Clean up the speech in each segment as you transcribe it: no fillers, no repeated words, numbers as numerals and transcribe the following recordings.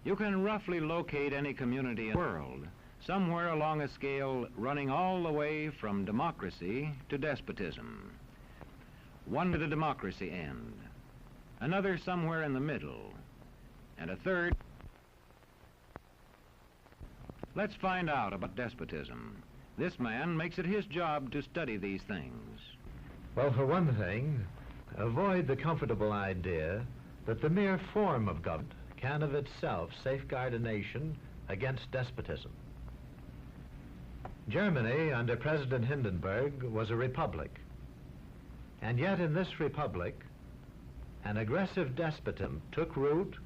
You can roughly locate any community in the world, somewhere along a scale running all the way from democracy to despotism. One to the democracy end, another somewhere in the middle, and a third. Let's find out about despotism. This man makes it his job to study these things. Well, for one thing, avoid the comfortable idea that the mere form of government can of itself safeguard a nation against despotism. Germany, under President Hindenburg, was a republic. And yet in this republic, an aggressive despotism took root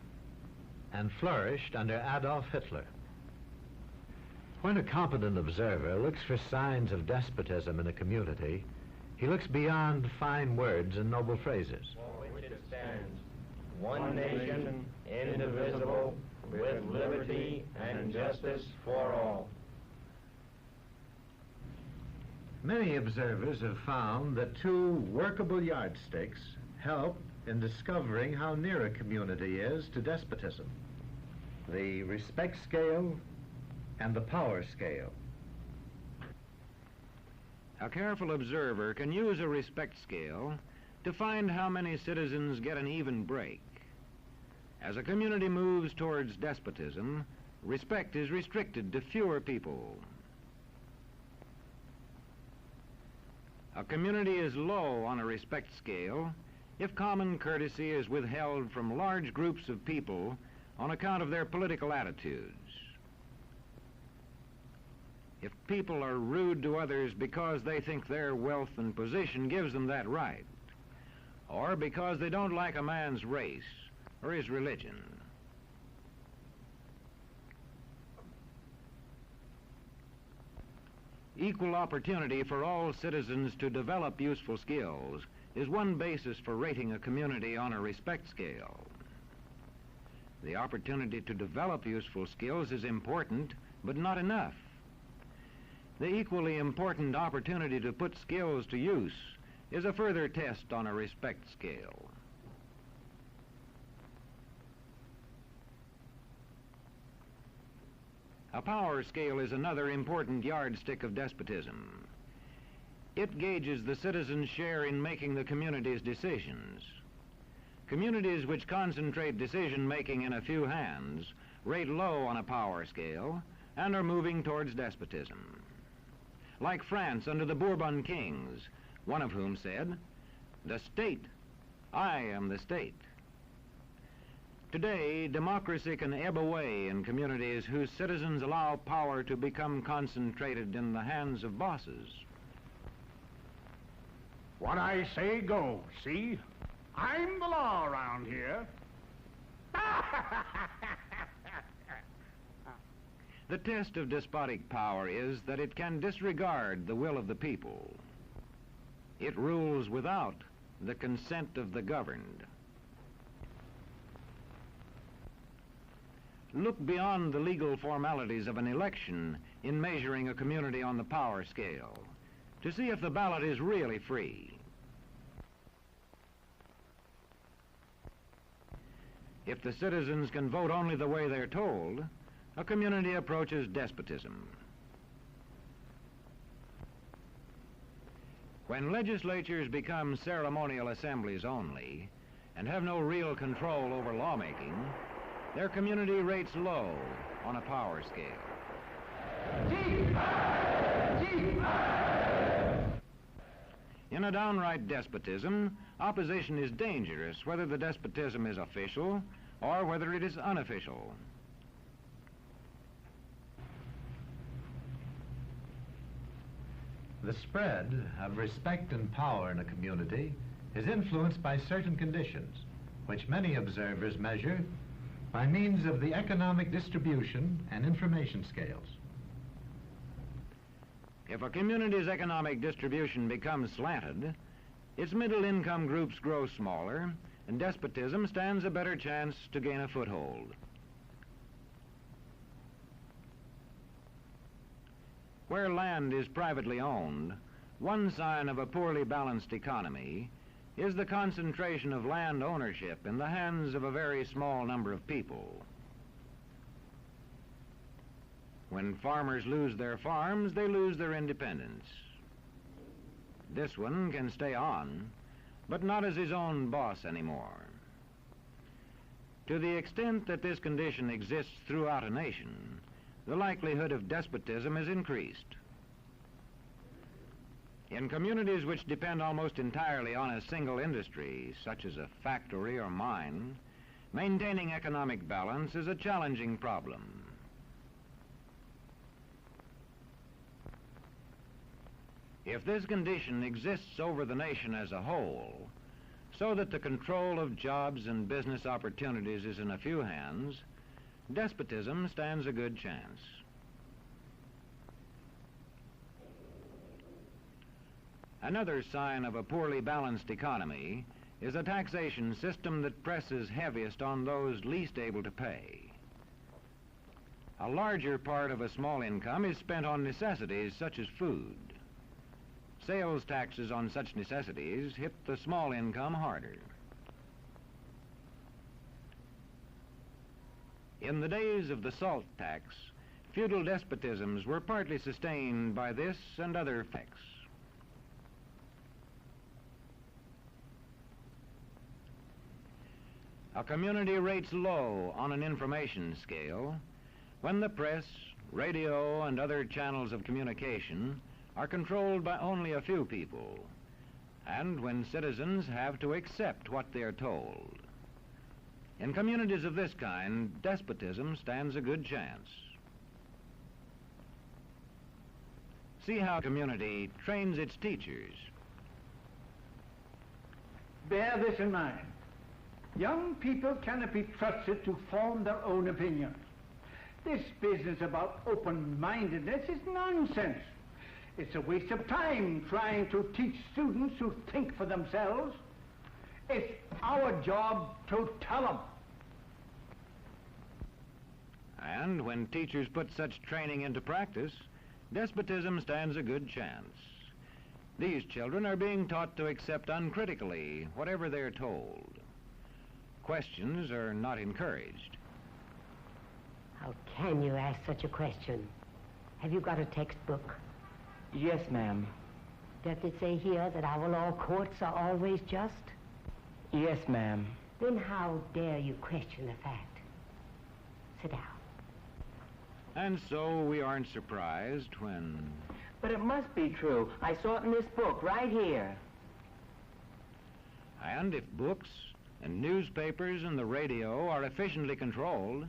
and flourished under Adolf Hitler. When a competent observer looks for signs of despotism in a community, he looks beyond fine words and noble phrases. For which it stands, one nation, indivisible, with liberty and justice for all. Many observers have found that two workable yardsticks help in discovering how near a community is to despotism: the respect scale and the power scale. A careful observer can use a respect scale to find how many citizens get an even break. As a community moves towards despotism, respect is restricted to fewer people. A community is low on a respect scale if common courtesy is withheld from large groups of people on account of their political attitudes. If people are rude to others because they think their wealth and position gives them that right, or because they don't like a man's race or his religion. Equal opportunity for all citizens to develop useful skills is one basis for rating a community on a respect scale. The opportunity to develop useful skills is important, but not enough. The equally important opportunity to put skills to use is a further test on a respect scale. A power scale is another important yardstick of despotism. It gauges the citizens' share in making the community's decisions. Communities which concentrate decision-making in a few hands rate low on a power scale and are moving towards despotism. Like France under the Bourbon kings, one of whom said, "The state, I am the state." Today, democracy can ebb away in communities whose citizens allow power to become concentrated in the hands of bosses. What I say goes, see? I'm the law around here. The test of despotic power is that it can disregard the will of the people. It rules without the consent of the governed. Look beyond the legal formalities of an election in measuring a community on the power scale to see if the ballot is really free. If the citizens can vote only the way they're told, a community approaches despotism. When legislatures become ceremonial assemblies only and have no real control over lawmaking, their community rates low on a power scale. In a downright despotism, opposition is dangerous, whether the despotism is official or whether it is unofficial. The spread of respect and power in a community is influenced by certain conditions, which many observers measure by means of the economic distribution and information scales. If a community's economic distribution becomes slanted, its middle-income groups grow smaller, and despotism stands a better chance to gain a foothold. Where land is privately owned, one sign of a poorly balanced economy is the concentration of land ownership in the hands of a very small number of people. When farmers lose their farms, they lose their independence. This one can stay on, but not as his own boss anymore. To the extent that this condition exists throughout a nation, the likelihood of despotism is increased. In communities which depend almost entirely on a single industry, such as a factory or mine, maintaining economic balance is a challenging problem. If this condition exists over the nation as a whole, so that the control of jobs and business opportunities is in a few hands, despotism stands a good chance. Another sign of a poorly balanced economy is a taxation system that presses heaviest on those least able to pay. A larger part of a small income is spent on necessities such as food. Sales taxes on such necessities hit the small income harder. In the days of the salt tax, feudal despotisms were partly sustained by this and other effects. A community rates low on an information scale when the press, radio, and other channels of communication are controlled by only a few people, and when citizens have to accept what they're told. In communities of this kind, despotism stands a good chance. See how a community trains its teachers. Bear this in mind. Young people cannot be trusted to form their own opinions. This business about open-mindedness is nonsense. It's a waste of time trying to teach students to think for themselves. It's our job to tell them. And when teachers put such training into practice, despotism stands a good chance. These children are being taught to accept uncritically whatever they're told. Questions are not encouraged. How can you ask such a question? Have you got a textbook? Yes, ma'am. Does it say here that our law courts are always just? Yes, ma'am. Then how dare you question the fact? Sit down. And so we aren't surprised when... But it must be true. I saw it in this book right here. And if books and newspapers and the radio are efficiently controlled,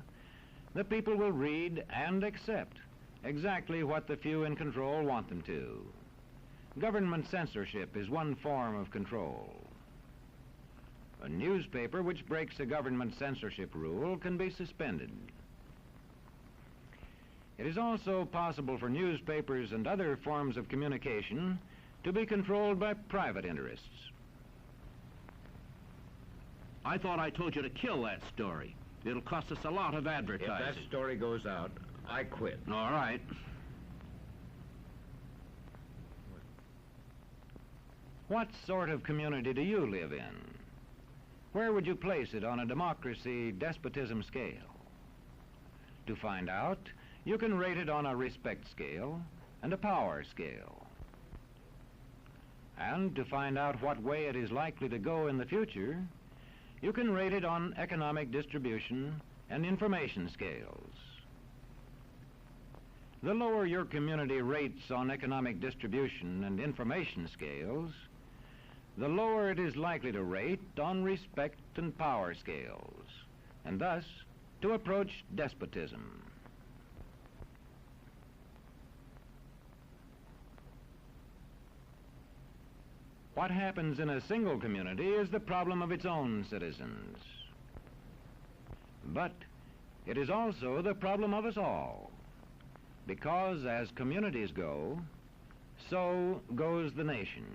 the people will read and accept exactly what the few in control want them to. Government censorship is one form of control. A newspaper which breaks a government censorship rule can be suspended. It is also possible for newspapers and other forms of communication to be controlled by private interests. I thought I told you to kill that story. It'll cost us a lot of advertising. If that story goes out, I quit. All right. What sort of community do you live in? Where would you place it on a democracy-despotism scale? To find out, you can rate it on a respect scale and a power scale. And to find out what way it is likely to go in the future, you can rate it on economic distribution and information scales. The lower your community rates on economic distribution and information scales, the lower it is likely to rate on respect and power scales, and thus to approach despotism. What happens in a single community is the problem of its own citizens. But it is also the problem of us all, because as communities go, so goes the nation.